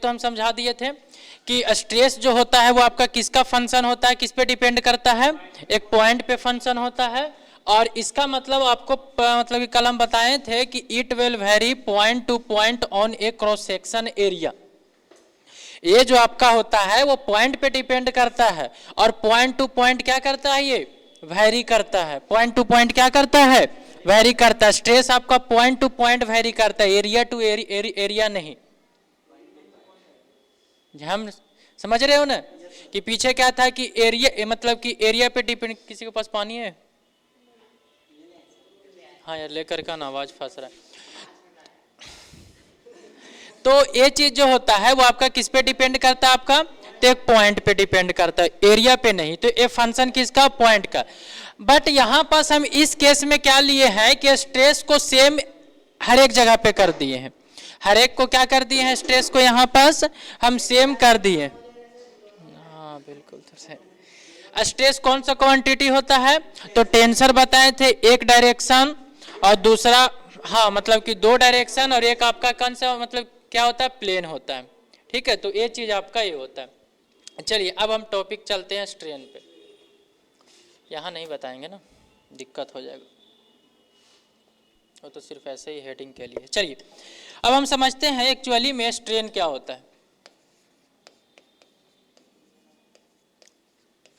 तो हम समझा दिए थे कि स्ट्रेस जो होता है वो आपका किसका फंक्शन होता है, किस पे डिपेंड करता है, एक पॉइंट पे फंक्शन होता है। और इसका मतलब आपको मतलब कि कल हम बताए थे कि it will very point two point on A cross section area. ये जो आपका होता है वो पॉइंट पे डिपेंड करता है, और पॉइंट टू पॉइंट क्या करता है, ये वेरी करता है। पॉइंट टू पॉइंट क्या करता है, वेरी करता है। स्ट्रेस आपका पॉइंट टू पॉइंट वेरी करता है, एरिया टू एरिया नहीं। हम समझ रहे हो ना कि पीछे क्या था कि एरिया मतलब कि एरिया पे डिपेंड। किसी के पास पानी है? हाँ यार लेकर का ना, आवाज फंस रहा है। तो ये चीज जो होता है वो आपका किस पे डिपेंड करता है, आपका तो एक पॉइंट पे डिपेंड करता है, एरिया पे नहीं। तो ये फंक्शन किसका, पॉइंट का। बट यहां पास हम इस केस में क्या लिए हैं कि स्ट्रेस को सेम हर एक जगह पे कर दिए हैं। हर एक को क्या कर दिए हैं, स्ट्रेस को यहां पास हम सेम कर दिए। हाँ बिल्कुल तो सही। स्ट्रेस कौन सा क्वांटिटी होता है, तो टेंसर बताए थे, एक डायरेक्शन और दूसरा, हाँ मतलब कि दो डायरेक्शन, और एक आपका कौन सा मतलब क्या होता है, प्लेन होता है। ठीक है, तो ये चीज आपका ये होता है। चलिए अब हम टॉपिक चलते हैं स्ट्रेन पे। यहाँ नहीं बताएंगे ना, दिक्कत हो जाएगा, वो तो सिर्फ ऐसे ही हेडिंग के लिए। चलिए अब हम समझते हैं एक्चुअली में स्ट्रेन क्या होता है।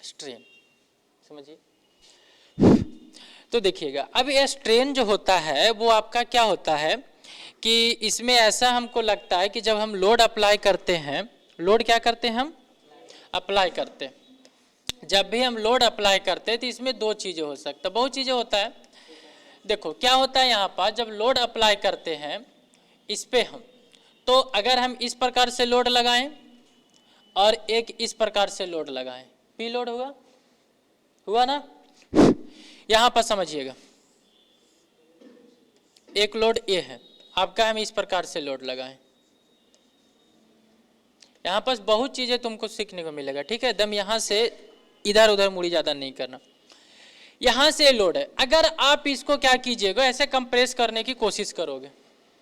स्ट्रेन समझिए, तो देखिएगा अब ये स्ट्रेन जो होता है वो आपका क्या होता है कि इसमें ऐसा हमको लगता है कि जब हम लोड अप्लाई करते हैं, लोड क्या करते हैं हम अप्लाई करते हैं। जब भी हम लोड अप्लाई करते हैं तो इसमें दो चीज़ें हो सकता है, बहुत चीज़ें होता है। देखो क्या होता है यहाँ पर, जब लोड अप्लाई करते हैं इस पे हम, तो अगर हम इस प्रकार से लोड लगाएं और एक इस प्रकार से लोड लगाएं, पी लोड होगा, हुआ ना। यहाँ पर समझिएगा एक लोड ए है आपका, हम इस प्रकार से लोड लगाएं, यहाँ पर बहुत चीजें तुमको सीखने को मिलेगा। ठीक है, एकदम यहाँ से इधर उधर मुड़ी ज्यादा नहीं करना। यहाँ से लोड है, अगर आप इसको क्या कीजिएगा, ऐसे कंप्रेस करने की कोशिश करोगे,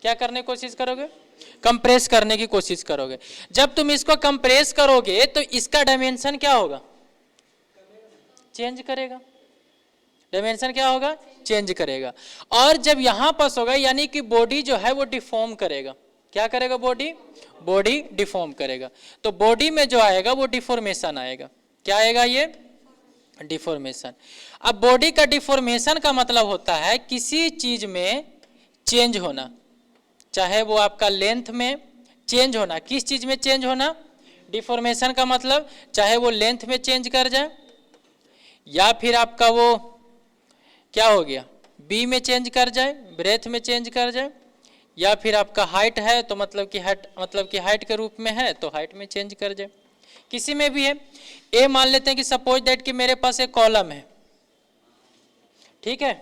क्या करने की कोशिश करोगे, कंप्रेस करने की कोशिश करोगे। जब तुम इसको कंप्रेस करोगे तो इसका डायमेंशन क्या होगा, चेंज करेगा। डायमेंशन क्या होगा, चेंज करेगा। और जब यहां पास होगा यानी कि बॉडी जो है वो डिफॉर्म करेगा। क्या करेगा, बॉडी, बॉडी डिफॉर्म करेगा। तो बॉडी में जो आएगा वो डिफॉर्मेशन आएगा। क्या आएगा, ये डिफॉर्मेशन। अब बॉडी का डिफॉर्मेशन का मतलब होता है किसी चीज में चेंज होना, चाहे वो आपका लेंथ में चेंज होना, किस चीज में चेंज होना, डिफॉर्मेशन का मतलब चाहे वो लेंथ में चेंज कर जाए, या फिर आपका वो क्या हो गया बी में चेंज कर जाए, ब्रेथ में चेंज कर जाए, या फिर आपका हाइट है तो मतलब कि हाइट के रूप में है तो हाइट में चेंज कर जाए, किसी में भी है। ए मान लेते हैं कि सपोज दैट कि मेरे पास एक कॉलम है, ठीक है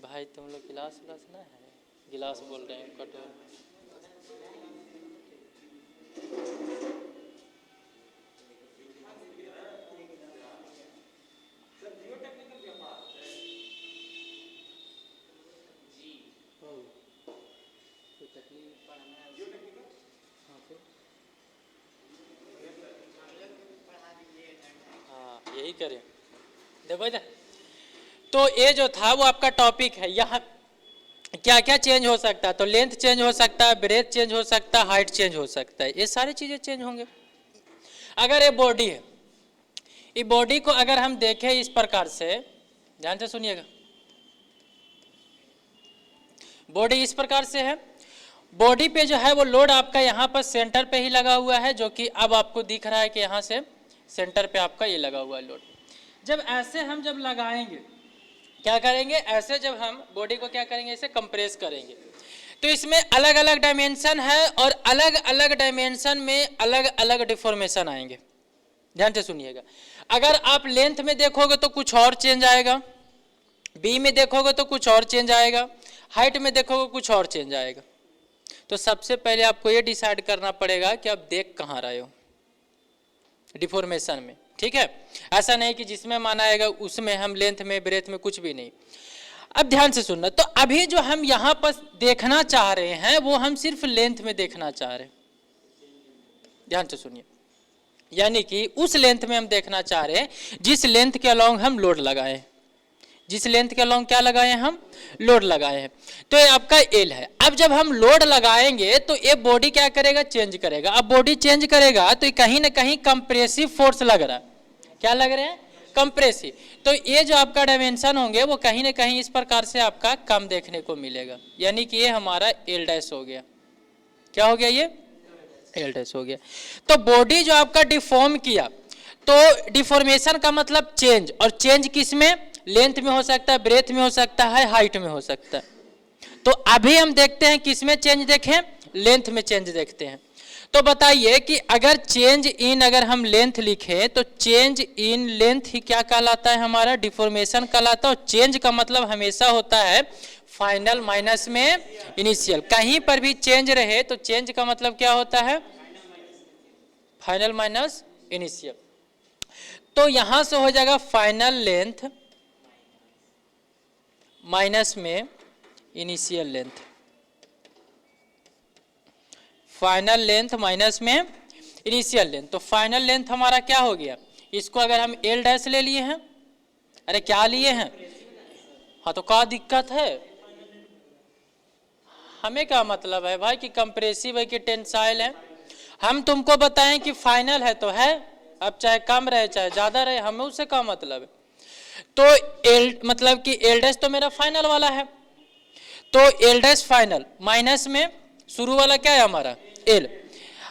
भाई, तुम लोग गिलास ना है, गिलास बोल रहे हैं, कटोरा। यही करें देखो। तो ये जो था वो आपका टॉपिक है, यहाँ क्या क्या चेंज हो सकता है, तो लेंथ चेंज हो सकता है, ब्रेथ चेंज हो सकता है, हाइट चेंज हो सकता है, ये सारी चीजें चेंज होंगे। अगर ये बॉडी है, ये बॉडी को अगर हम देखें इस प्रकार से, ध्यान से सुनिएगा, बॉडी इस प्रकार से है, बॉडी पे जो है वो लोड आपका यहाँ पर सेंटर पे ही लगा हुआ है, जो कि अब आपको दिख रहा है कि यहाँ से सेंटर पे आपका ये लगा हुआ है लोड। जब ऐसे हम जब लगाएंगे क्या करेंगे, ऐसे जब हम बॉडी को क्या करेंगे, इसे कंप्रेस करेंगे, तो इसमें अलग अलग डायमेंशन है और अलग अलग डायमेंशन में अलग अलग डिफॉर्मेशन आएंगे। ध्यान से सुनिएगा, अगर आप लेंथ में देखोगे तो कुछ और चेंज आएगा, बी में देखोगे तो कुछ और चेंज आएगा, हाइट में देखोगे कुछ और चेंज आएगा। तो सबसे पहले आपको ये डिसाइड करना पड़ेगा कि आप देख कहाँ रहे हो डिफॉर्मेशन में। ठीक है, ऐसा नहीं कि जिसमें माना आएगा उसमें हम लेंथ में ब्रेथ में कुछ भी नहीं। अब ध्यान से सुनना, तो अभी जो हम यहां पर देखना चाह रहे हैं वो हम सिर्फ लेंथ में देखना चाह रहे हैं, ध्यान से सुनिए, यानी कि उस लेंथ में हम देखना चाह रहे हैं जिस लेंथ के अलोंग हम लोड लगाए, जिस लेंथ के अलोंग क्या लगाए हैं, हम लोड लगाए हैं। तो ये आपका एल है। अब जब हम लोड लगाएंगे तो ये बॉडी क्या करेगा, चेंज करेगा। अब बॉडी चेंज करेगा तो कहीं ना कहीं कंप्रेसिव फोर्स लग रहा है, क्या लग रहे हैं, कंप्रेसिव। तो ये जो आपका डायमेंशन होंगे वो कहीं ना कहीं इस प्रकार से आपका कम देखने को मिलेगा, यानी कि ये हमारा एल डैश हो गया। क्या हो गया, ये एल डैश हो गया। तो बॉडी जो आपका डिफॉर्म किया, तो डिफॉर्मेशन का मतलब चेंज, और चेंज किस में, लेंथ में हो सकता है, ब्रेथ में हो सकता है, हाइट में हो सकता है। तो अभी हम देखते हैं किस में चेंज देखें, लेंथ में चेंज देखते हैं। तो बताइए कि अगर चेंज इन, अगर हम लेंथ लिखें तो चेंज इन लेंथ ही क्या कहलाता है, हमारा डिफॉर्मेशन कहलाता है। और चेंज का मतलब हमेशा होता है फाइनल माइनस में इनिशियल। कहीं पर भी चेंज रहे तो चेंज का मतलब क्या होता है, फाइनल माइनस इनिशियल। तो यहां से हो जाएगा फाइनल लेंथ माइनस में initial length, final length minus में इनिशियल लेंथ। तो फाइनल लेंथ हमारा क्या हो गया, इसको अगर हम एल डैश ले लिए हैं, अरे क्या लिए हैं, हाँ तो क्या दिक्कत है, हमें क्या मतलब है भाई कि कंप्रेसिव है कि टेंसाइल है। हम तुमको बताएं कि फाइनल है तो है, अब चाहे कम रहे चाहे ज्यादा रहे, हमें उससे क्या मतलब है। तो एल मतलब कि एल डैश तो मेरा फाइनल वाला है, तो एल डैश फाइनल माइनस में शुरू वाला क्या है हमारा एल।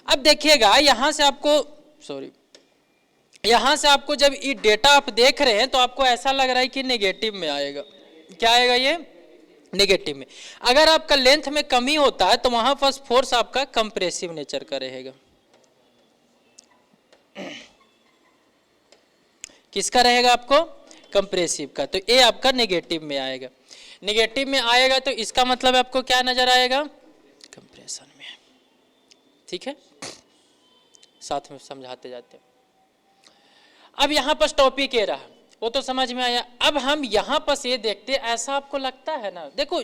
अब देखिएगा यहां से आपको, सॉरी, यहां से आपको जब ये डेटा आप देख रहे हैं तो आपको ऐसा लग रहा है कि नेगेटिव में आएगा, क्या आएगा, ये नेगेटिव में। अगर आपका लेंथ में कमी होता है तो वहां पर फोर्स आपका कंप्रेसिव नेचर का रहेगा। किसका रहेगा, आपको कंप्रेसिव का। तो ये आपका नेगेटिव में आएगा, नेगेटिव में आएगा तो इसका मतलब आपको क्या नजर आएगा, कंप्रेशन में। ठीक है, साथ में समझाते जाते हैं। अब यहां पर टॉपिक ये रहा, वो तो समझ में आया। अब हम यहां पर ये देखते, ऐसा आपको लगता है ना, देखो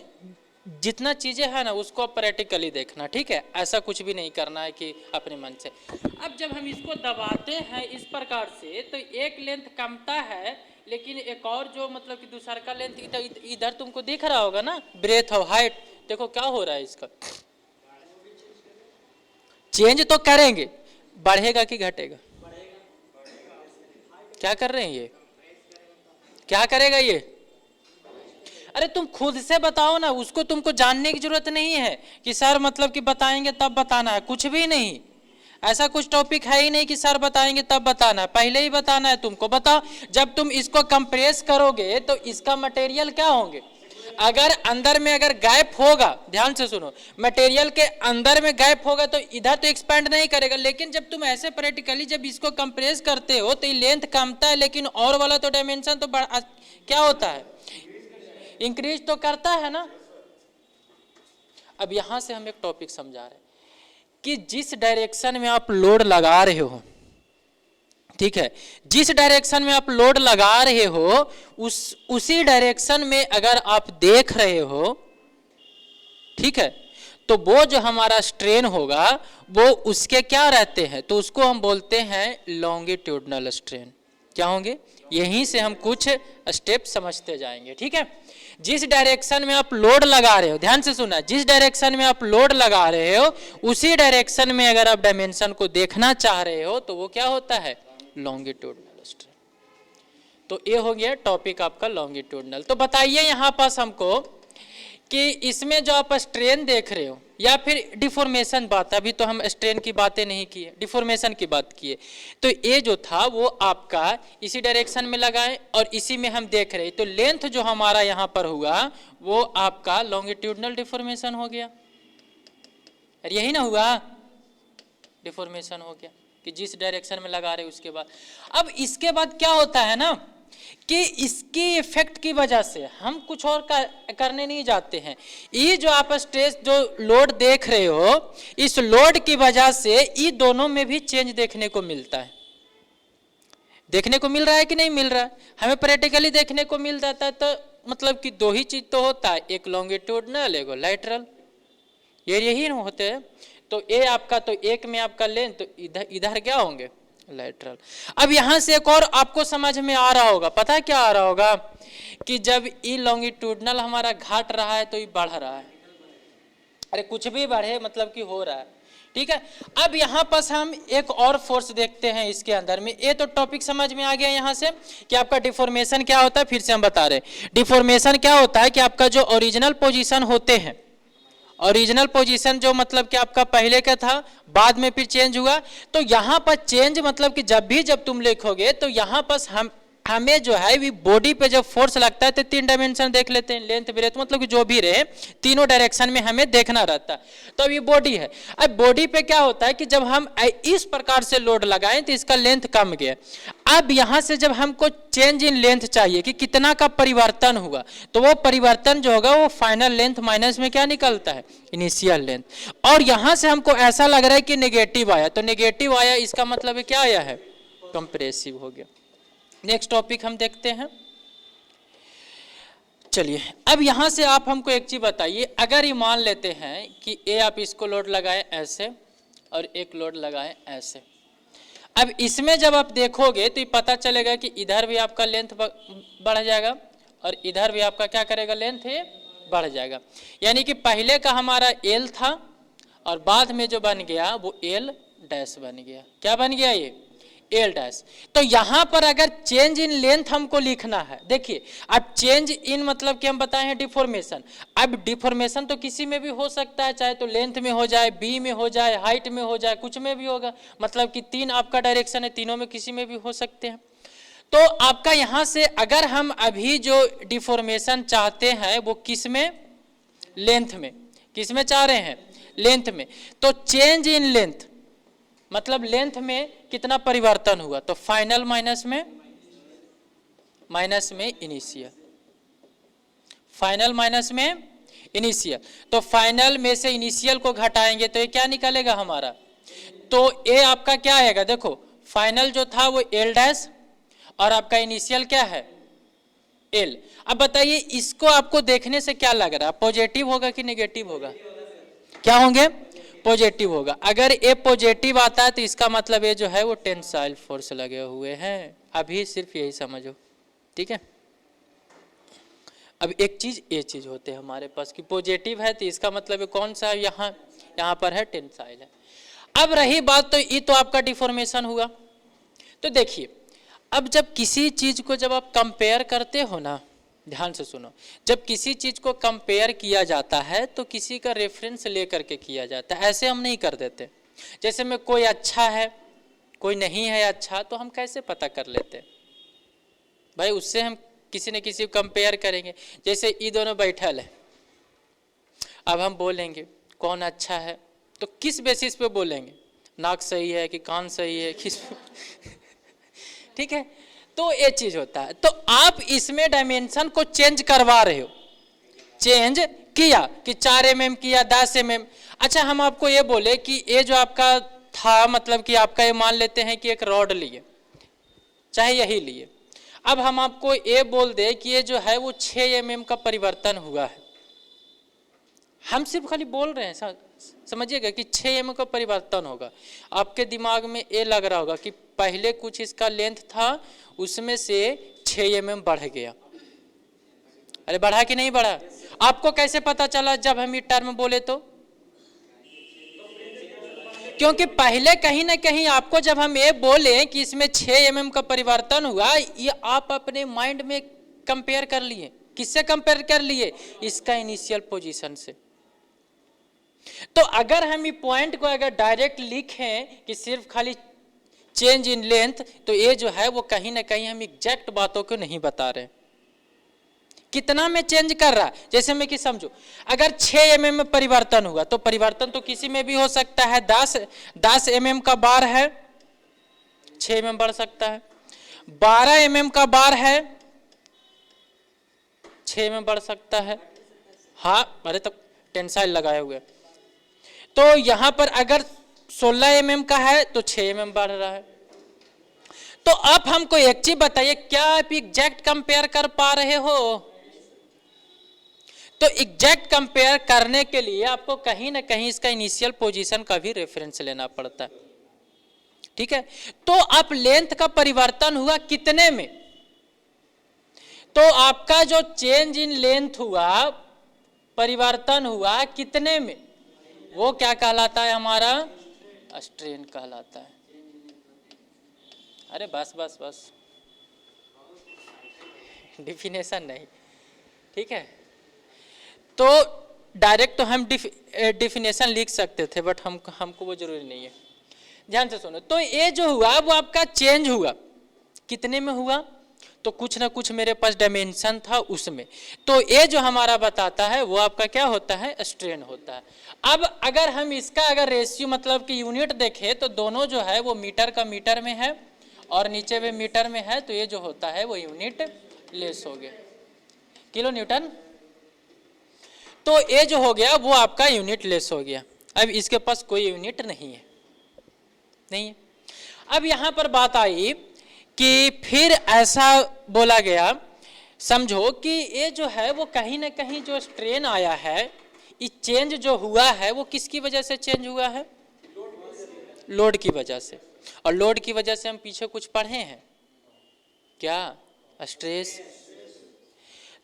जितना चीजें है ना उसको प्रैक्टिकली देखना, ठीक है, ऐसा कुछ भी नहीं करना है कि अपने मन से। अब जब हम इसको दबाते हैं इस प्रकार से तो एक लेंथ कमता है, लेकिन एक और जो मतलब कि दूसरा का लेंथ इधर तुमको दिख रहा होगा ना, ब्रेथ और हाइट, देखो क्या हो रहा है, इसका चेंज तो करेंगे, बढ़ेगा कि घटेगा, क्या कर रहे हैं ये, क्या करेगा ये, अरे तुम खुद से बताओ ना, उसको तुमको जानने की जरूरत नहीं है कि सर मतलब कि बताएंगे तब बताना है, कुछ भी नहीं, ऐसा कुछ टॉपिक है ही नहीं कि सर बताएंगे तब बताना है, पहले ही बताना है तुमको। बताओ, जब तुम इसको कंप्रेस करोगे तो इसका मटेरियल क्या होंगे, अगर अंदर में अगर गैप होगा, ध्यान से सुनो, मटेरियल के अंदर में गैप होगा तो इधर तो एक्सपेंड नहीं करेगा, लेकिन जब तुम ऐसे प्रैक्टिकली जब इसको कंप्रेस करते हो तो ये लेंथ कमता है, लेकिन और वाला तो डायमेंशन तो क्या होता है, इंक्रीज तो करता है ना। अब यहां से हम एक टॉपिक समझा रहे हैं कि जिस डायरेक्शन में आप लोड लगा रहे हो, ठीक है, जिस डायरेक्शन में आप लोड लगा रहे हो उसी डायरेक्शन में अगर आप देख रहे हो, ठीक है, तो वो जो हमारा स्ट्रेन होगा वो उसके क्या रहते हैं, तो उसको हम बोलते हैं लॉन्गिट्यूडनल स्ट्रेन। क्या होंगे, यहीं से हम कुछ स्टेप समझते जाएंगे, ठीक है। जिस डायरेक्शन में आप लोड लगा रहे हो, ध्यान से सुना, जिस डायरेक्शन में आप लोड लगा रहे हो उसी डायरेक्शन में अगर आप डायमेंशन को देखना चाह रहे हो तो वो क्या होता है, लॉन्गिट्यूडनल स्ट्रेन। तो ये हो गया टॉपिक आपका लॉन्गिट्यूडनल। तो बताइए यहाँ पास हमको कि इसमें जो आप स्ट्रेन देख रहे हो या फिर डिफॉर्मेशन, बात अभी तो हम स्ट्रेन की बातें नहीं की है, डिफॉर्मेशन की बात की है, तो ये जो था वो आपका इसी डायरेक्शन में लगाए और इसी में हम देख रहे हैं, तो लेंथ जो हमारा यहाँ पर हुआ वो आपका लॉन्गिट्यूडनल डिफॉर्मेशन हो गया, और यही ना हुआ, डिफॉर्मेशन हो गया कि जिस डायरेक्शन में लगा रहे उसके बाद। अब इसके बाद क्या होता है ना कि इसकी इफेक्ट की वजह से हम कुछ और करने नहीं जाते हैं, ये जो आप स्ट्रेस जो लोड देख रहे हो इस लोड की वजह से ये दोनों में भी चेंज देखने को मिलता है। देखने को मिल रहा है कि नहीं मिल रहा है, हमें प्रैक्टिकली देखने को मिल जाता है। तो मतलब कि दो ही चीज तो होता है, एक लॉन्गिट्यूडनल एक लैटरल, यही होते हैं। तो ए आपका, तो एक में आपका लेंथ, तो इधर इधर क्या होंगे लैटरल। अब यहां से एक और आपको समझ में आ रहा होगा, पता है क्या आ रहा होगा कि जब ई लॉन्गिट्यूडनल हमारा घट रहा है तो ये बढ़ रहा है, अरे कुछ भी बढ़े मतलब कि हो रहा है, ठीक है। अब यहाँ पर हम एक और फोर्स देखते हैं इसके अंदर में। ये तो टॉपिक समझ में आ गया यहाँ से कि आपका डिफॉर्मेशन क्या होता है, फिर से हम बता रहे हैं। डिफॉर्मेशन क्या होता है कि आपका जो ओरिजिनल पोजीशन होते हैं, ओरिजिनल पोजीशन जो मतलब कि आपका पहले का था बाद में फिर चेंज हुआ, तो यहाँ पर चेंज मतलब कि जब तुम लिखोगे तो यहाँ पर हमें जो है बॉडी पे जब फोर्स लगता है तो तीन डायमेंशन देख लेते हैं, लेंथ ब्रेथ मतलब कि जो भी रहे तीनों डायरेक्शन में हमें देखना रहता है। तो अब ये बॉडी है, अब बॉडी पे क्या होता है कि जब हम इस प्रकार से लोड लगाएं तो इसका लेंथ कम गया। अब यहाँ से जब हमको चेंज इन लेंथ चाहिए कि कितना का परिवर्तन हुआ, तो वो परिवर्तन जो होगा वो फाइनल लेंथ माइनस में क्या निकलता है, इनिशियल लेंथ। और यहाँ से हमको ऐसा लग रहा है कि नेगेटिव आया, तो नेगेटिव आया इसका मतलब क्या आया है, कंप्रेसिव हो गया। नेक्स्ट टॉपिक हम देखते हैं। चलिए अब यहां से आप हमको एक चीज बताइए, अगर ये मान लेते हैं कि ए आप इसको लोड लगाए ऐसे और एक लोड लगाए ऐसे, अब इसमें जब आप देखोगे तो ये पता चलेगा कि इधर भी आपका लेंथ बढ़ जाएगा और इधर भी आपका क्या करेगा, लेंथ ये बढ़ जाएगा। यानी कि पहले का हमारा एल था और बाद में जो बन गया वो एल डैश बन गया। क्या बन गया, ये एल डैश। तो यहां पर अगर चेंज इन लेंथ हमको लिखना है, देखिए अब चेंज इन मतलब कि हम बताए हैं डिफॉर्मेशन। अब डिफॉर्मेशन तो किसी में भी हो सकता है, चाहे तो लेंथ में हो जाए, बी में हो जाए, हाइट में हो जाए, कुछ में भी होगा, मतलब कि तीन आपका डायरेक्शन है, तीनों में किसी में भी हो सकते हैं। तो आपका यहां से अगर हम अभी जो डिफॉर्मेशन चाहते हैं वो किस में, लेंथ में, किस में चाह रहे हैं, लेंथ में। तो चेंज इन लेंथ मतलब लेंथ में कितना परिवर्तन हुआ, तो फाइनल माइनस में इनिशियल, फाइनल माइनस में इनिशियल। तो फाइनल में से इनिशियल को घटाएंगे तो ये क्या निकलेगा हमारा, तो ए आपका क्या आएगा, देखो फाइनल जो था वो एल डैश और आपका इनिशियल क्या है, एल। अब बताइए इसको आपको देखने से क्या लग रहा है, पॉजिटिव होगा कि नेगेटिव होगा, क्या होंगे, पॉजिटिव होगा। अगर ए पॉजिटिव आता है तो इसका मतलब ये जो है वो टेंसाइल फोर्स लगे हुए हैं, अभी सिर्फ यही समझो, ठीक है। अब एक चीज ये चीज होते हैं हमारे पास कि पॉजिटिव है तो इसका मतलब कौन सा, यहाँ पर है टेंसाइल है। अब रही बात, तो ये तो आपका डिफॉर्मेशन हुआ। तो देखिए अब जब किसी चीज को जब आप कंपेयर करते हो ना, ध्यान से सुनो, जब किसी चीज को कंपेयर किया जाता है तो किसी का रेफरेंस लेकर के किया जाता है, ऐसे हम नहीं कर देते। जैसे में कोई अच्छा है कोई नहीं है अच्छा, तो हम कैसे पता कर लेते हैं भाई, उससे हम किसी न किसी को कंपेयर करेंगे। जैसे ये दोनों बैठल है, अब हम बोलेंगे कौन अच्छा है, तो किस बेसिस पे बोलेंगे, नाक सही है कि कान सही है, किस ठीक है। तो ये चीज होता है। तो आप इसमें डायमेंशन को चेंज करवा रहे हो, चेंज किया कि 4 mm किया 10 mm। अच्छा हम आपको ये बोले कि ये जो आपका था मतलब कि आपका ये मान लेते हैं कि एक रॉड लिए, चाहे यही लिए, अब हम आपको ये बोल दे कि ये जो है वो 6 mm का परिवर्तन हुआ है, हम सिर्फ खाली बोल रहे हैं, समझिएगा कि 6 mm का परिवर्तन होगा। आपके दिमाग में ये लग रहा होगा कि पहले कुछ इसका लेंथ था उसमें से 6 mm बढ़ गया। अरे बढ़ा कि नहीं बढ़ा, आपको कैसे पता चला जब हम ये टर्म बोले तो, क्योंकि पहले कहीं ना कहीं आपको जब हम ये बोले कि इसमें 6 mm का परिवर्तन हुआ, ये आप अपने माइंड में कंपेयर कर लिए, किससे कंपेयर कर लिए, इसका इनिशियल पोजीशन से। तो अगर हम ये पॉइंट को अगर डायरेक्ट लिखें कि सिर्फ खाली चेंज इन लेंथ, तो ये जो है वो कहीं ना कहीं हम एग्जैक्ट बातों को नहीं बता रहे, कितना में चेंज कर रहा है। जैसे मैं कि समझो अगर 6 mm में परिवर्तन हुआ, तो परिवर्तन तो किसी में भी हो सकता है, 10 mm का बार है 6 mm बढ़ सकता है, 12 mm का बार है 6 mm बढ़ सकता है, हाँ अरे तो टेंसाइल लगाए हुए। तो यहां पर अगर 16 mm का है तो 6 mm बढ़ रहा है। तो आप हमको एक चीज बताइए, क्या आप एग्जैक्ट कंपेयर कर पा रहे हो, तो एग्जैक्ट कंपेयर करने के लिए आपको कहीं ना कहीं इसका इनिशियल पोजीशन का भी रेफरेंस लेना पड़ता है, ठीक है। तो अब लेंथ का परिवर्तन हुआ कितने में, तो आपका जो चेंज इन लेंथ हुआ, परिवर्तन हुआ कितने में, वो क्या कहलाता है, हमारा स्ट्रेन कहलाता है। अरे बस बस बस, डिफिनेशन नहीं, ठीक है। तो डायरेक्ट तो हम डिफिनेशन लिख सकते थे, बट हमको वो जरूरी नहीं है। ध्यान से सुनो, तो ये जो हुआ वो आपका चेंज हुआ कितने में हुआ, तो कुछ ना कुछ मेरे पास डायमेंशन था उसमें, तो ये जो हमारा बताता है वो आपका क्या होता है, स्ट्रेन होता है। अब अगर हम इसका अगर रेशियो मतलब कि यूनिट देखें, तो दोनों जो है वो मीटर का मीटर में है और नीचे में मीटर में है, तो ये जो होता है वो यूनिट लेस हो गया, किलो न्यूटन। तो ये जो हो गया वो आपका यूनिट लेस हो गया। अब इसके पास कोई यूनिट नहीं है, नहीं है। अब यहां पर बात आई कि फिर ऐसा बोला गया, समझो कि ये जो है वो कहीं ना कहीं जो स्ट्रेन आया है, ये चेंज जो हुआ है वो किसकी वजह से चेंज हुआ है, लोड की वजह से। और लोड की वजह से हम पीछे कुछ पढ़े हैं क्या, स्ट्रेस।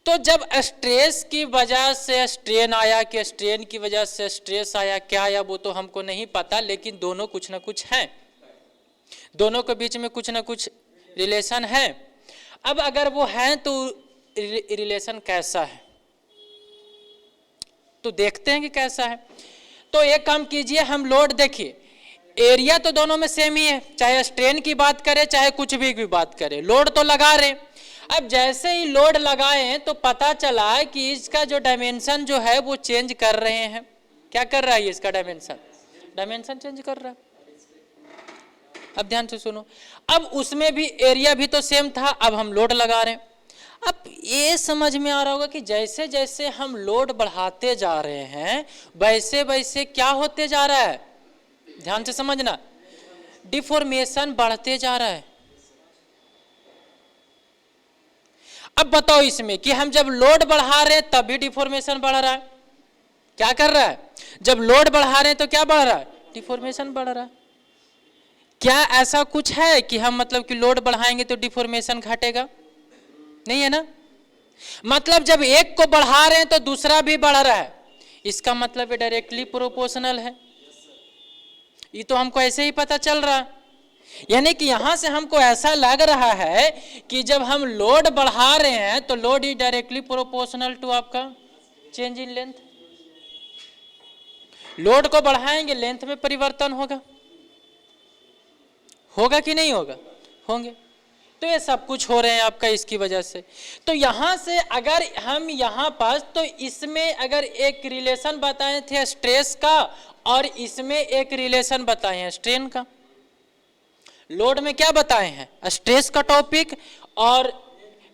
तो जब स्ट्रेस की वजह से स्ट्रेन आया कि स्ट्रेन की वजह से स्ट्रेस आया, क्या आया वो तो हमको नहीं पता, लेकिन दोनों कुछ ना कुछ हैं, दोनों के बीच में कुछ ना कुछ रिलेशन है। अब अगर वो है तो रिलेशन कैसा है, तो देखते हैं कि कैसा है। तो एक काम कीजिए, हम लोड देखिए, एरिया तो दोनों में सेम ही है, चाहे स्ट्रेन की बात करें चाहे कुछ भी बात करें, लोड तो लगा रहे। अब जैसे ही लोड लगाए तो पता चला कि इसका जो डायमेंशन जो है वो चेंज कर रहे हैं। क्या कर रहा है इसका डायमेंशन, डायमेंशन चेंज कर रहा है। अब ध्यान से सुनो, अब उसमें भी एरिया भी तो सेम था, अब हम लोड लगा रहे हैं। अब ये समझ में आ रहा होगा कि जैसे जैसे हम लोड बढ़ाते जा रहे हैं वैसे वैसे क्या होते जा रहा है, ध्यान से समझना, डिफॉर्मेशन बढ़ते जा रहा है। अब बताओ इसमें कि हम जब लोड बढ़ा रहे हैं तब भी डिफॉर्मेशन बढ़ रहा है, क्या कर रहा है, जब लोड बढ़ा रहे हैं तो क्या बढ़ रहा है, डिफॉर्मेशन बढ़ रहा है। क्या ऐसा कुछ है कि हम मतलब कि लोड बढ़ाएंगे तो डिफॉर्मेशन घटेगा, नहीं है ना। मतलब जब एक को बढ़ा रहे हैं तो दूसरा भी बढ़ रहा है, इसका मतलब ये डायरेक्टली प्रोपोर्शनल है। ये तो हमको ऐसे ही पता चल रहा, यानी कि यहां से हमको ऐसा लग रहा है कि जब हम लोड बढ़ा रहे हैं तो load is directly proportional to आपका चेंज इन लेंथ। लोड को बढ़ाएंगे लेंथ में परिवर्तन होगा, होगा कि नहीं होगा, होंगे। तो ये सब कुछ हो रहे हैं आपका इसकी वजह से। तो यहां से अगर हम यहां पास, तो इसमें अगर एक रिलेशन बताए थे स्ट्रेस का और इसमें एक रिलेशन बताए हैं स्ट्रेन का, लोड में क्या बताए हैं, स्ट्रेस का टॉपिक, और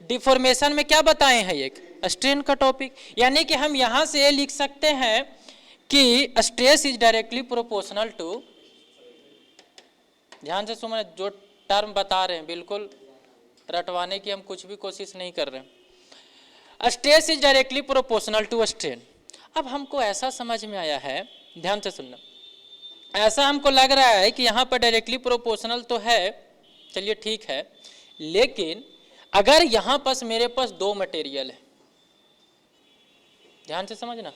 डिफॉर्मेशन में क्या बताए हैं, एक स्ट्रेन का टॉपिक। यानी कि हम यहां से ये लिख सकते हैं कि stress is directly proportional to, ध्यान से सुनो, जो टर्म बता रहे हैं बिल्कुल रटवाने की हम कुछ भी कोशिश नहीं कर रहे हैं। Stress is directly proportional to strain. अब हमको ऐसा समझ में आया है, ध्यान से सुनना, ऐसा हमको लग रहा है कि यहाँ पर डायरेक्टली प्रोपोर्शनल तो है, चलिए ठीक है, लेकिन अगर यहाँ पास मेरे पास दो मटेरियल है, ध्यान से समझना,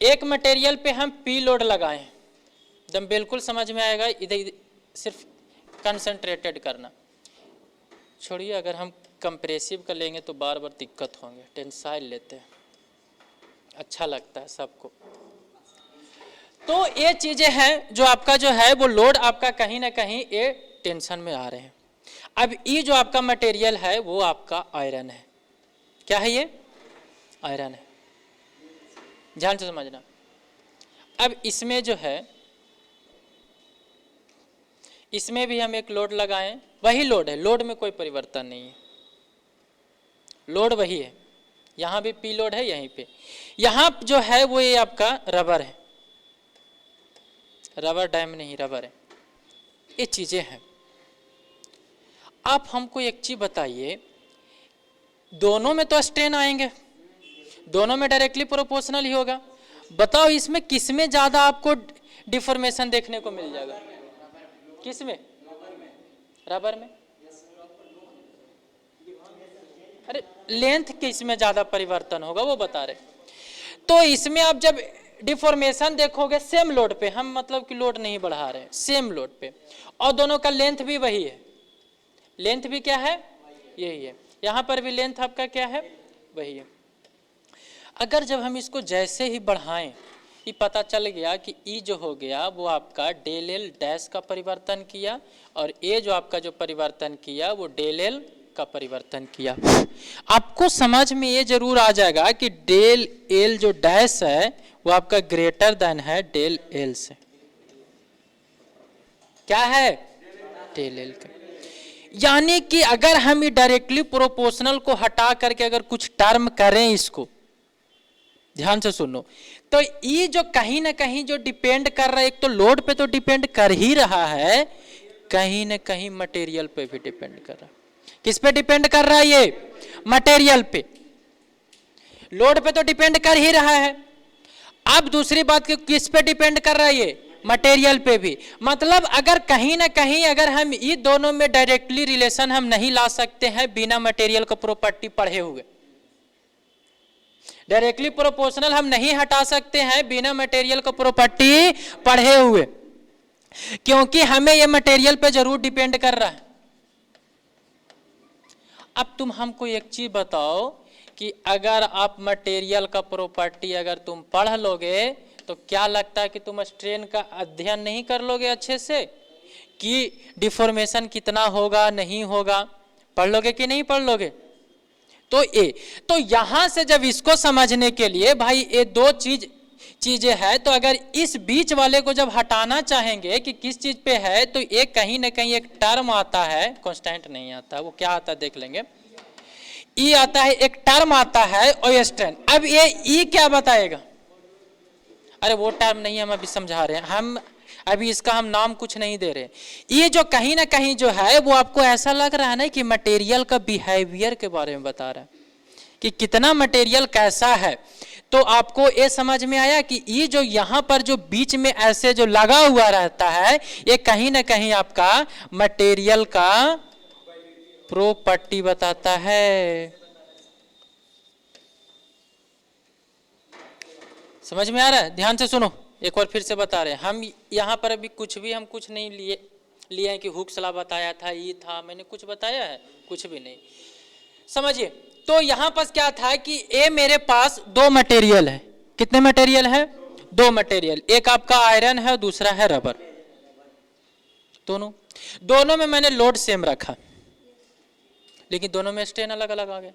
एक मटेरियल पे हम पी लोड लगाएं, एकदम बिल्कुल समझ में आएगा, इधर सिर्फ कंसंट्रेटेड करना, छोड़िए अगर हम कंप्रेसिव का लेंगे तो बार बार दिक्कत होंगे, टेंसाइल लेते हैं, अच्छा लगता है सबको। तो ये चीजें हैं जो आपका जो है वो लोड आपका कहीं ना कहीं ये टेंशन में आ रहे हैं। अब ये जो आपका मटेरियल है वो आपका आयरन है, क्या है ये, आयरन है, ध्यान से समझना। अब इसमें जो है, इसमें भी हम एक लोड लगाएं, वही लोड है, लोड में कोई परिवर्तन नहीं है, लोड वही है, यहाँ भी पी लोड है, यहीं पे, यहाँ जो है वो ये आपका रबर है, रबर डैम नहीं रबर है, ये चीजें हैं। आप हमको एक चीज बताइए, दोनों में तो स्ट्रेन आएंगे, दोनों में डायरेक्टली प्रोपोर्शनल ही होगा। बताओ इसमें किसमें ज्यादा आपको डिफॉर्मेशन देखने को मिल जाएगा? किसमें? रबर में। अरे लेंथ किसमें ज्यादा परिवर्तन होगा वो बता रहे। तो इसमें आप जब डिफॉर्मेशन देखोगे सेम लोड पे, हम मतलब कि लोड नहीं बढ़ा रहे हैं, सेम लोड पे, और दोनों का लेंथ भी वही है। लेंथ भी क्या है? यही है। यहां पर भी लेंथ आपका क्या है? वही है। अगर जब हम इसको जैसे ही बढ़ाएं, ये पता चल गया कि ई जो हो गया वो आपका डेल एल डैश का परिवर्तन किया, और ए जो आपका जो परिवर्तन किया वो डेल एल का परिवर्तन किया। आपको समझ में ये जरूर आ जाएगा कि डेल एल जो डैश है वो आपका ग्रेटर देन है डेल एल से। क्या है? डेल एल का। यानी कि अगर हम ये डायरेक्टली प्रोपोर्शनल को हटा करके अगर कुछ टर्म करें, इसको ध्यान से सुनो, तो ये जो कहीं ना कहीं जो डिपेंड कर रहा है, एक तो लोड पे तो डिपेंड कर ही रहा है, कहीं ना कहीं मटेरियल पे भी डिपेंड कर रहा है। किस पे डिपेंड कर रहा है? ये मटेरियल पे। लोड पे तो डिपेंड कर ही रहा है। अब दूसरी बात, किस पे डिपेंड कर रहा है? ये मटेरियल पे भी। मतलब अगर कहीं ना कहीं अगर हम ये दोनों में डायरेक्टली रिलेशन हम नहीं ला सकते हैं बिना मटेरियल का प्रॉपर्टी पढ़े हुए, डायरेक्टली प्रोपोर्शनल हम नहीं हटा सकते हैं बिना मटेरियल का प्रॉपर्टी पढ़े हुए, क्योंकि हमें ये मटेरियल पे जरूर डिपेंड कर रहा है। अब तुम हमको एक चीज बताओ कि अगर आप मटेरियल का प्रॉपर्टी अगर तुम पढ़ लोगे तो क्या लगता है कि तुम स्ट्रेन का अध्ययन नहीं कर लोगे अच्छे से, कि डिफॉर्मेशन कितना होगा नहीं होगा? पढ़ लोगे कि नहीं पढ़ लोगे? तो यहां से जब इसको समझने के लिए भाई ये दो चीजें है, तो अगर इस बीच वाले को जब हटाना चाहेंगे कि किस चीज पे है, तो एक कहीं ना कहीं एक टर्म आता है, कांस्टेंट नहीं आता, वो क्या आता है देख लेंगे। ई आता है, एक टर्म आता है ओएस्ट्रेन। अब ये ई क्या बताएगा? अरे वो टर्म नहीं हम अभी समझा रहे हैं, हम अभी इसका हम नाम कुछ नहीं दे रहे। ये जो कहीं ना कहीं जो है वो आपको ऐसा लग रहा है ना कि मटेरियल का बिहेवियर के बारे में बता रहा है कि कितना मटेरियल कैसा है। तो आपको ये समझ में आया कि ये जो यहाँ पर जो बीच में ऐसे जो लगा हुआ रहता है, ये कहीं ना कहीं आपका मटेरियल का प्रॉपर्टी बताता है। समझ में आ रहा है? ध्यान से सुनो, एक बार फिर से बता रहे हैं। हम यहाँ पर अभी हम कुछ नहीं लिए हैं कि हुक्स लॉ बताया था, ये था, मैंने कुछ बताया है? कुछ भी नहीं। समझिए, तो यहाँ पर क्या था कि ए मेरे पास दो मटेरियल है। कितने मटेरियल है? दो मटेरियल। एक आपका आयरन है, दूसरा है रबर। दोनों में मैंने लोड सेम रखा, लेकिन दोनों में स्ट्रेन अलग अलग आ गया,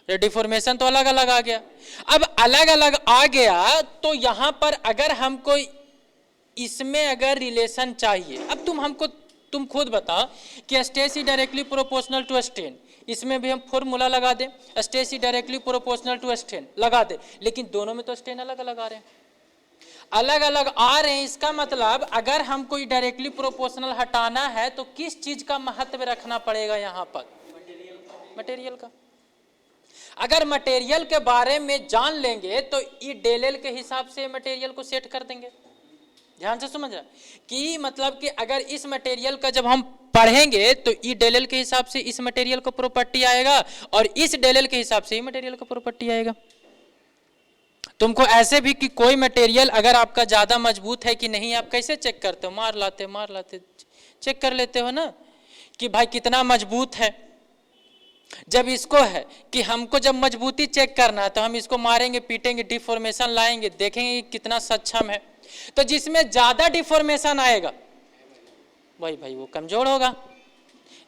डिफॉर्मेशन तो अलग अलग आ गया। अब अलग अलग आ गया तो यहां पर अगर हमको इसमें अगर रिलेशन चाहिए, अब तुम खुद बताओ कि stress is directly proportional to strain, इसमें भी हम फॉर्मूला लगा दें, stress is directly proportional to strain लगा दे, लेकिन दोनों में तो स्ट्रेन अलग अलग आ रहे हैं, अलग अलग आ रहे हैं। इसका मतलब अगर हमको डायरेक्टली प्रोपोर्शनल हटाना है तो किस चीज का महत्व रखना पड़ेगा? यहां पर मटेरियल का। अगर मटेरियल के बारे में जान लेंगे तो ई डेल एल के हिसाब से मटेरियल को सेट कर देंगे। ध्यान से समझ रहा कि मतलब कि अगर इस मटेरियल का जब हम पढ़ेंगे तो ई डेल एल के हिसाब से इस मटेरियल का प्रॉपर्टी आएगा, और इस डेल एल के हिसाब से ही मटेरियल का प्रॉपर्टी आएगा। तुमको ऐसे भी कि कोई मटेरियल अगर आपका ज्यादा मजबूत है कि नहीं, आप कैसे चेक करते हो? मार लाते चेक कर लेते हो ना कि भाई कितना मजबूत है। जब इसको है कि हमको जब मजबूती चेक करना है तो हम इसको मारेंगे, पीटेंगे, डिफॉर्मेशन लाएंगे, देखेंगे कितना सक्षम है। तो जिसमें ज्यादा डिफॉर्मेशन आएगा भाई वो कमजोर होगा,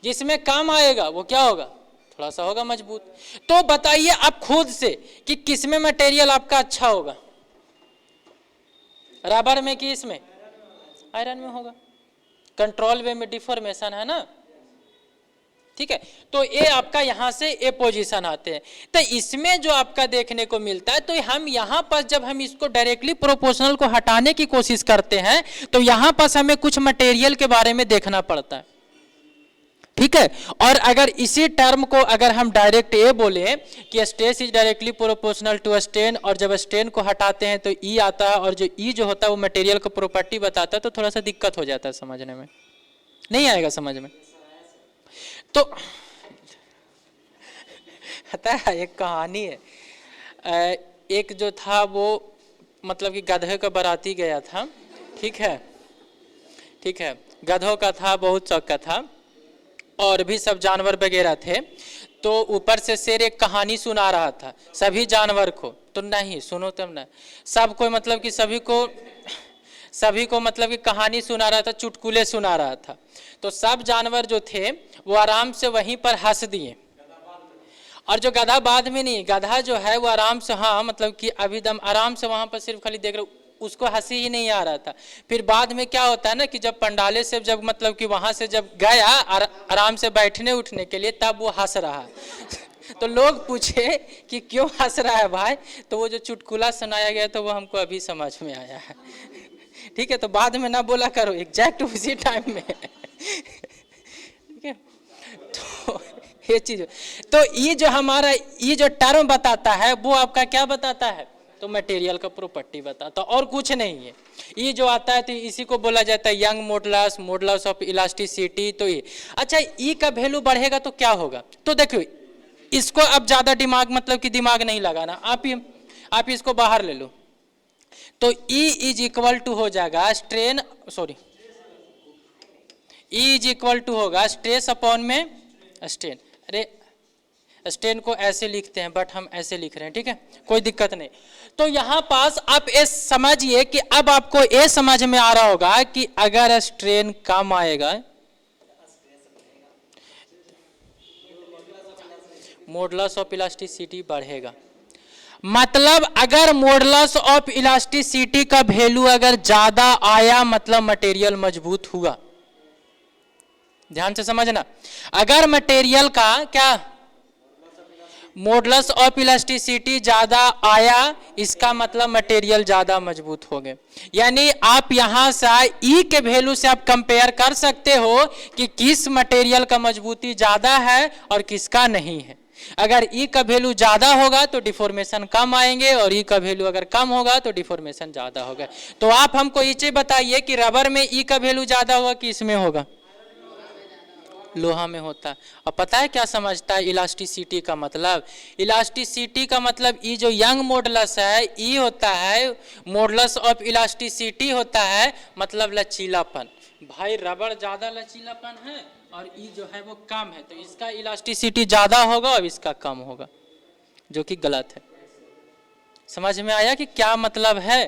जिसमें कम आएगा वो क्या होगा? थोड़ा सा होगा मजबूत। तो बताइए आप खुद से कि किसमें मटेरियल आपका अच्छा होगा, रबर में कि इसमें? आयरन में होगा। कंट्रोल वे में डिफॉर्मेशन है ना, ठीक है। तो ये आपका यहां से ए पोजीशन आते हैं। तो इसमें जो आपका देखने को मिलता है, तो हम यहां पर जब हम इसको डायरेक्टली प्रोपोर्शनल को हटाने की कोशिश करते हैं तो यहां पर हमें कुछ मटेरियल के बारे में देखना पड़ता है, ठीक है। और अगर इसी टर्म को अगर हम डायरेक्ट ये बोले कि stress is directly proportional to strain, और जब स्ट्रेन को हटाते हैं तो ई आता है, और जो ई जो होता है वो मटेरियल का प्रॉपर्टी बताता है, तो थोड़ा सा दिक्कत हो जाता है समझने में, नहीं आएगा समझ में। तो पता है एक कहानी है, एक जो था वो मतलब कि गधे का बाराती गया था, ठीक है, ठीक है, गधों का था, बहुत शौक का था, और भी सब जानवर वगैरह थे। तो ऊपर से शेर एक कहानी सुना रहा था सभी जानवर को, तो नहीं सुनो तब ना, सबको मतलब कि सभी को मतलब कि कहानी सुना रहा था, चुटकुले सुना रहा था। तो सब जानवर जो थे वो आराम से वहीं पर हंस दिए, और जो गधा बाद में नहीं, गधा जो है वो आराम से, हाँ मतलब कि अभी दम आराम से वहां पर सिर्फ खाली देख रहे, उसको हंसी ही नहीं आ रहा था। फिर बाद में क्या होता है ना कि जब पंडाले से जब मतलब कि वहां से जब गया आराम से बैठने उठने के लिए, तब वो हंस रहा तो लोग पूछे कि क्यों हंस रहा है भाई, तो वो जो चुटकुला सुनाया गया तो वो हमको अभी समझ में आया है। ठीक है, तो बाद में ना बोला करो, एग्जैक्ट उसी टाइम में। ठीक है, तो ये चीज, तो ये जो हमारा ये जो टर्म बताता है वो आपका क्या बताता है, तो मटेरियल का प्रॉपर्टी बताता, और कुछ नहीं है। ये जो आता है तो इसी को बोला जाता है young modulus, modulus of elasticity. तो ये अच्छा, ई का वैल्यू बढ़ेगा तो क्या होगा, तो देखो इसको अब ज्यादा दिमाग मतलब कि दिमाग नहीं लगाना, आप इसको बाहर ले लो। तो ई इज इक्वल टू हो जाएगा strain, sorry, E is equal to होगा स्ट्रेस अपॉन में स्ट्रेन। अरे स्ट्रेन को ऐसे लिखते हैं बट हम ऐसे लिख रहे हैं, ठीक है, कोई दिक्कत नहीं। तो यहां पास आप ये समझिए कि अब आपको ये समझ में आ रहा होगा कि अगर स्ट्रेन कम आएगा, मॉडुलस ऑफ इलास्टिसिटी बढ़ेगा। मतलब अगर मॉडुलस ऑफ इलास्टिसिटी का वैल्यू अगर ज्यादा आया मतलब मटेरियल मजबूत हुआ। ध्यान से समझना, अगर मटेरियल का क्या मॉडुलस ऑफ इलास्टिसिटी ज्यादा आया, इसका मतलब मटेरियल ज्यादा मजबूत हो गए। यानी आप यहां से ई के वैल्यू से आप कंपेयर कर सकते हो कि किस मटेरियल का मजबूती ज्यादा है और किसका नहीं है। अगर ई का वैल्यू ज्यादा होगा तो डिफॉर्मेशन कम आएंगे, और ई का वैल्यू अगर कम होगा तो डिफॉर्मेशन ज्यादा होगा। तो आप हमको ये चीज बताइए कि रबर में ई का वैल्यू ज्यादा होगा कि इसमें होगा, लोहा में होता है। और पता है क्या समझता है इलास्टिसिटी का मतलब, इलास्टिसिटी का मतलब ये जो यंग मॉडुलस है, ई होता है मॉडुलस ऑफ इलास्टिसिटी होता है मतलब लचीलापन। भाई रबड़ ज्यादा लचीलापन है और ई जो है वो कम है, तो इसका इलास्टिसिटी ज्यादा होगा और इसका कम होगा, जो कि गलत है। समझ में आया कि क्या मतलब है।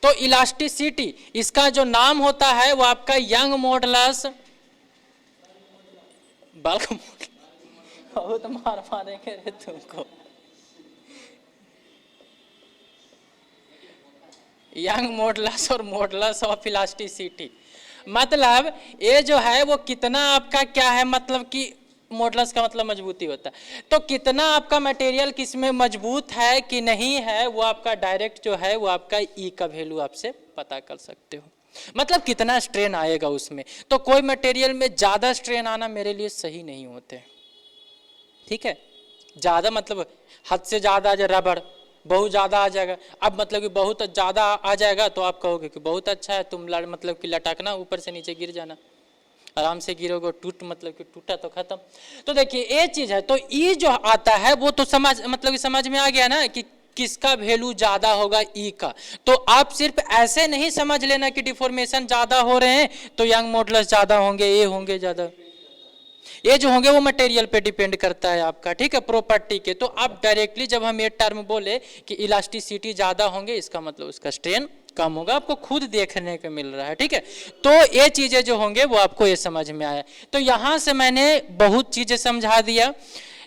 तो इलास्टिसिटी इसका जो नाम होता है वो आपका यंग मॉडुलस, बल्क बहुत मार मारेंगे रे तुमको। यंग मॉडुलस और मॉडुलस ऑफ इलास्टिसिटी मतलब ये जो है वो कितना आपका क्या है, मतलब कि मॉडुलस का मतलब मजबूती होता है, तो कितना आपका मटेरियल किसमें मजबूत है कि नहीं है, वो आपका डायरेक्ट जो है वो आपका ई का वैल्यू आपसे पता कर सकते हो, मतलब कितना स्ट्रेन आएगा उसमें। तो कोई मटेरियल में ज्यादा स्ट्रेन आना मेरे लिए सही नहीं होते, ठीक है। ज्यादा मतलब हद से ज्यादा रबड़ बहुत ज्यादा आ जाएगा, अब मतलब कि बहुत ज्यादा आ जाएगा तो आप कहोगे कि बहुत अच्छा है, तुम मतलब कि लटकना ऊपर से नीचे गिर जाना, आराम से गिरोगे, टूट मतलब कि टूटा तो खत्म। तो देखिए ये चीज है, तो ई जो आता है वो तो समझ मतलब कि समझ में आ गया ना कि किसका वैल्यू ज्यादा होगा, ई का। तो आप सिर्फ ऐसे नहीं समझ लेना कि डिफॉर्मेशन ज्यादा हो रहे हैं तो यंग मॉडुलस ज्यादा होंगे, ये होंगे ज्यादा, ये जो होंगे वो मटेरियल पे डिपेंड करता है आपका, ठीक है, प्रॉपर्टी के। तो आप डायरेक्टली जब हम ये टर्म बोले कि इलास्टिसिटी ज्यादा होंगे, इसका मतलब उसका स्ट्रेन कम होगा, आपको खुद देखने को मिल रहा है, ठीक है। तो ये चीजें जो होंगे वो आपको ये समझ में आया। तो यहां से मैंने बहुत चीजें समझा दिया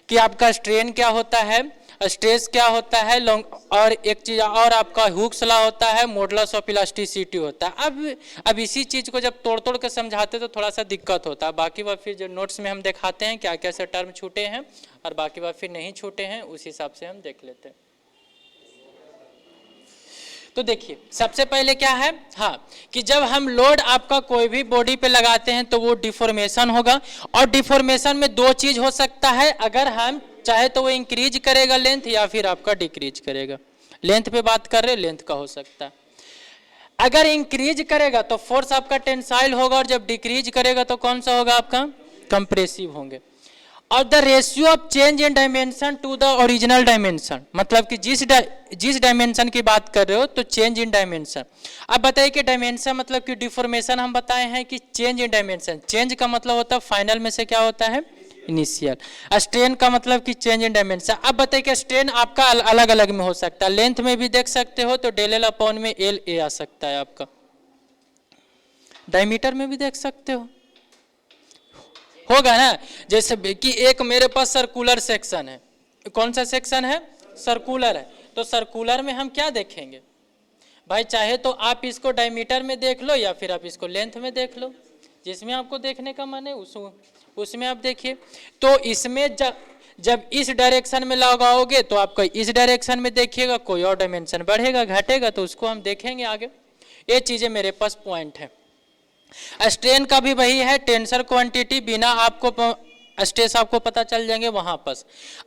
कि आपका स्ट्रेन क्या होता है, स्ट्रेस क्या होता है, और एक चीज और आपका हुक्स लॉ होता है, मॉडुलस ऑफ इलास्टिसिटी होता है। अब इसी चीज को जब तोड़ तोड़ के समझाते तो थोड़ा सा दिक्कत होता है। बाकी बात फिर जो नोट्स में हम दिखाते हैं क्या क्या से टर्म छूटे हैं और बाकी बात फिर नहीं छूटे हैं, उस हिसाब से हम देख लेते हैं। तो देखिए सबसे पहले क्या है, हाँ, कि जब हम लोड आपका कोई भी बॉडी पे लगाते हैं तो वो डिफॉर्मेशन होगा, और डिफॉर्मेशन में दो चीज हो सकता है, अगर हम चाहे तो वो इंक्रीज करेगा लेंथ या फिर आपका डिक्रीज करेगा। लेंथ पे बात कर रहे हैं, लेंथ का हो सकता है। अगर इंक्रीज करेगा तो फोर्स आपका टेंसाइल होगा, और जब डिक्रीज करेगा तो कौन सा होगा आपका, कंप्रेसिव होंगे। और the ratio of change in dimension to the original dimension, मतलब कि जिस डायमेंशन की बात कर रहे हो तो चेंज इन डायमेंशन। अब बताइए कि डायमेंशन मतलब कि डिफॉर्मेशन हम बताए हैं कि चेंज इन डायमेंशन, चेंज का मतलब होता है फाइनल में से क्या होता है, इनिशियल। स्ट्रेन का मतलब कि चेंज इन डायमेंशन। अब बताइए कि स्ट्रेन आपका अलग अलग में हो सकता है, लेंथ में भी देख सकते हो तो डेल एल अपॉन में एल ए आ सकता है आपका, डायमीटर में भी देख सकते हो, होगा ना। जैसे कि एक मेरे पास सर्कुलर सेक्शन है, कौन सा सेक्शन है, सर्कुलर है, तो सर्कुलर में हम क्या देखेंगे भाई, चाहे तो आप इसको डायमीटर में देख लो या फिर आप इसको लेंथ में देख लो, जिसमें आपको देखने का मन है उसमें आप देखिए। तो इसमें जब इस डायरेक्शन में लगाओगे तो आपका इस डायरेक्शन में देखिएगा, कोई और डायमेंशन बढ़ेगा घटेगा तो उसको हम देखेंगे आगे। ये चीजें मेरे पास पॉइंट है। स्ट्रेन का भी वही है, टेंसर क्वांटिटी, बिना आपको स्ट्रेस आपको पता चल जाएंगे वहां पर।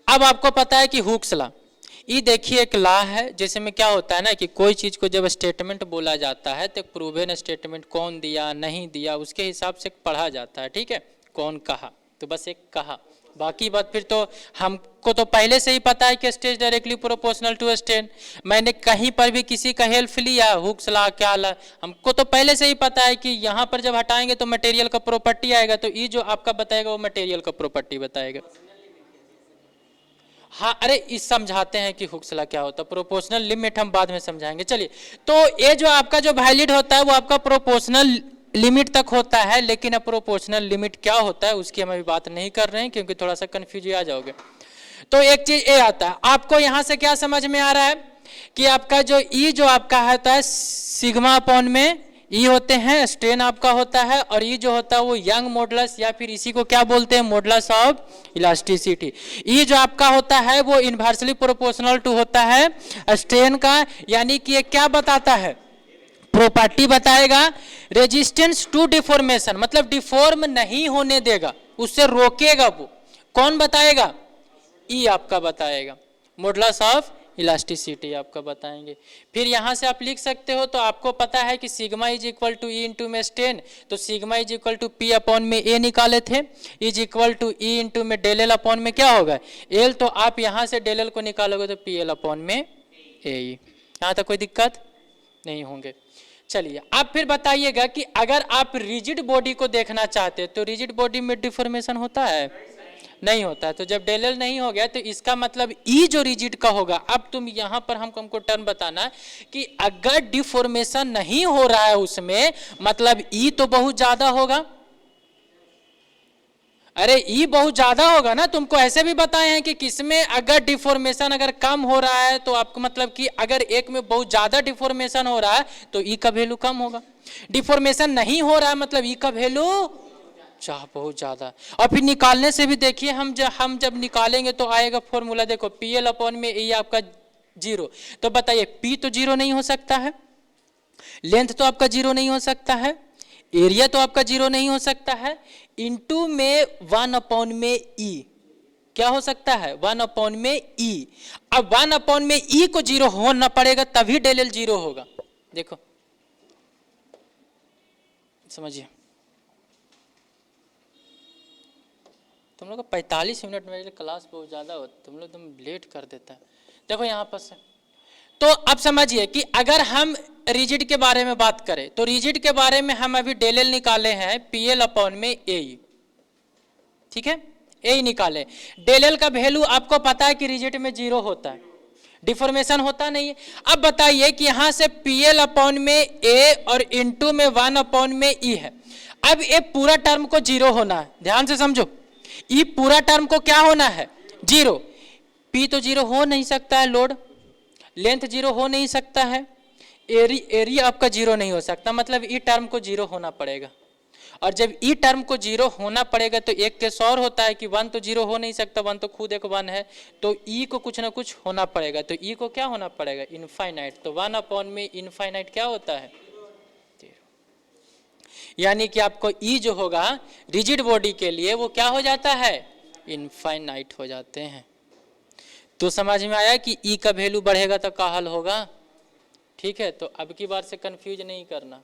अब आपको पता है कि हुक्स लॉ, ये देखिए एक लॉ है जिसमें क्या होता है ना कि कोई चीज को जब स्टेटमेंट बोला जाता है तो प्रूवन स्टेटमेंट कौन दिया नहीं दिया उसके हिसाब से पढ़ा जाता है, ठीक है, कौन कहा, तो बस एक कहा, बाकी बात फिर तो हमको तो पहले से ही पता है कि stress directly proportional to strain. मैंने कहीं पर भी किसी का हेल्प लिया, हुक्स लॉ क्या लॉ, हमको तो पहले से ही पता है कि यहाँ पर जब हटाएंगे तो मटेरियल का प्रॉपर्टी आएगा, तो ये जो आपका बताएगा वो मटेरियल का प्रॉपर्टी बताएगा। हाँ, अरे इस समझाते हैं कि हुक्स लॉ क्या होता है, प्रोपोर्शनल लिमिट हम बाद में समझाएंगे। चलिए, तो ये जो आपका जो वैलिड होता है वो आपका प्रोपोर्शनल लिमिट तक होता है, लेकिन अब प्रोपोर्शनल लिमिट क्या होता है उसकी हम अभी बात नहीं कर रहे हैं क्योंकि थोड़ा सा कंफ्यूज आ जाओगे। तो एक चीज ये आता है, आपको यहां से क्या समझ में आ रहा है कि आपका जो ई जो आपका होता है सिग्मा अपॉन में ई होते हैं, स्ट्रेन आपका होता है, और ई जो होता है वो यंग मॉडुलस या फिर इसी को क्या बोलते हैं, मॉडुलस ऑफ इलास्टिसिटी। ई जो आपका होता है वो इनवर्सली प्रोपोर्शनल टू होता है स्ट्रेन का, यानी कि ये क्या बताता है, प्रॉपर्टी बताएगा, रेजिस्टेंस टू डिफॉर्मेशन, मतलब डिफॉर्म नहीं होने देगा, उससे रोकेगा, वो कौन बताएगा, ई आपका बताएगा, मॉडुलस ऑफ इलास्टिसिटी आपका बताएंगे। फिर यहां से आप लिख सकते हो, तो आपको पता है कि sigma is equal to E into में स्ट्रेन, तो sigma is equal to P upon में ए निकाले थे, is equal to E into में डेल एल अपॉन में क्या होगा, एल, तो आप यहां से डेल एल को निकालोगे तो पी एल अपॉन में ए। यहाँ तक कोई दिक्कत नहीं होंगे। चलिए, आप फिर बताइएगा कि अगर आप रिजिड बॉडी को देखना चाहते हैं तो रिजिड बॉडी में डिफॉर्मेशन होता है, नहीं होता है। तो जब डेल एल नहीं हो गया तो इसका मतलब ई जो रिजिड का होगा, अब तुम यहां पर हमको टर्म बताना कि अगर डिफॉर्मेशन नहीं हो रहा है उसमें, मतलब ई तो बहुत ज्यादा होगा, अरे ई बहुत ज्यादा होगा ना, तुमको ऐसे भी बताए हैं कि किसमें अगर डिफॉर्मेशन अगर कम हो रहा है तो आपको मतलब कि अगर एक में बहुत ज्यादा डिफॉर्मेशन हो रहा है तो ई का वैल्यू कम होगा, डिफॉर्मेशन नहीं हो रहा है मतलब ई का वैल्यू बहुत ज्यादा। और फिर निकालने से भी देखिए, हम जब निकालेंगे तो आएगा फॉर्मूला, देखो पी एल अपॉन में ई आपका 0, तो बताइए पी तो 0 नहीं हो सकता है, लेंथ तो आपका 0 नहीं हो सकता है, एरिया तो आपका 0 नहीं हो सकता है, इनटू में 1 अपॉन में ई क्या हो सकता है, 1 अपॉन में ई। अब 1 अपॉन में ई को 0 होना पड़ेगा तभी डेल एल 0 होगा। देखो समझिए, तुम लोग 45 मिनट में क्लास बहुत ज्यादा हो, तुम लेट कर देता है। देखो यहाँ पर से, तो अब समझिए कि अगर हम रिजिड के बारे में बात करें तो रिजिड के बारे में हम अभी डेल एल निकाले हैं पी एल अपॉन में ए, ठीक है, ए निकाले। डेल एल का वैल्यू आपको पता है कि रिजिड में 0 होता है, डिफॉर्मेशन होता नहीं है। अब बताइए कि यहां से पी एल अपॉन में ए और इनटू में 1 अपॉन में ई है। अब ये पूरा टर्म को 0 होना है, ध्यान से समझो, ये पूरा टर्म को क्या होना है, 0। पी तो 0 हो नहीं सकता है, लोड लेंथ 0 हो नहीं सकता है, एरिया आपका 0 नहीं हो सकता, मतलब ई टर्म को 0 होना पड़ेगा। और जब ई टर्म को जीरो होना पड़ेगा तो एक केस और होता है कि वन तो जीरो हो नहीं सकता, वन तो खुद एक वन है, तो ई को कुछ ना कुछ होना पड़ेगा, तो ई को क्या होना पड़ेगा, इनफाइनाइट। तो 1 में इनफाइनाइट क्या होता है, यानी कि आपको ई जो होगा रिजिड बॉडी के लिए वो क्या हो जाता है, इनफाइनाइट हो जाते हैं। तो समझ में आया कि ई का वैल्यू बढ़ेगा तो क्या हल होगा, ठीक है। तो अब की बार से कंफ्यूज नहीं करना।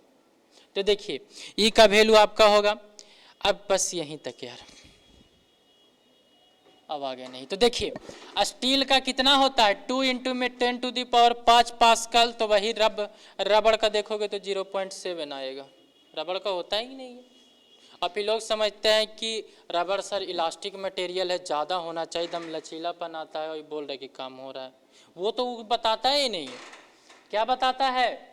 तो देखिए ई का वैल्यू आपका होगा, अब बस यहीं तक यार, अब आगे नहीं। तो देखिए स्टील का कितना होता है, 2 इंटू में 10⁵ पास्कल, तो वही रबड़ का देखोगे तो 0.7 आएगा, रबड़ का होता ही नहीं है। अब ये लोग समझते हैं कि रबड़ सर इलास्टिक मटेरियल है, ज़्यादा होना चाहिए, एकदम लचीलापन आता है, और बोल रहे कि काम हो रहा है, वो तो बताता ही नहीं है। क्या बताता है,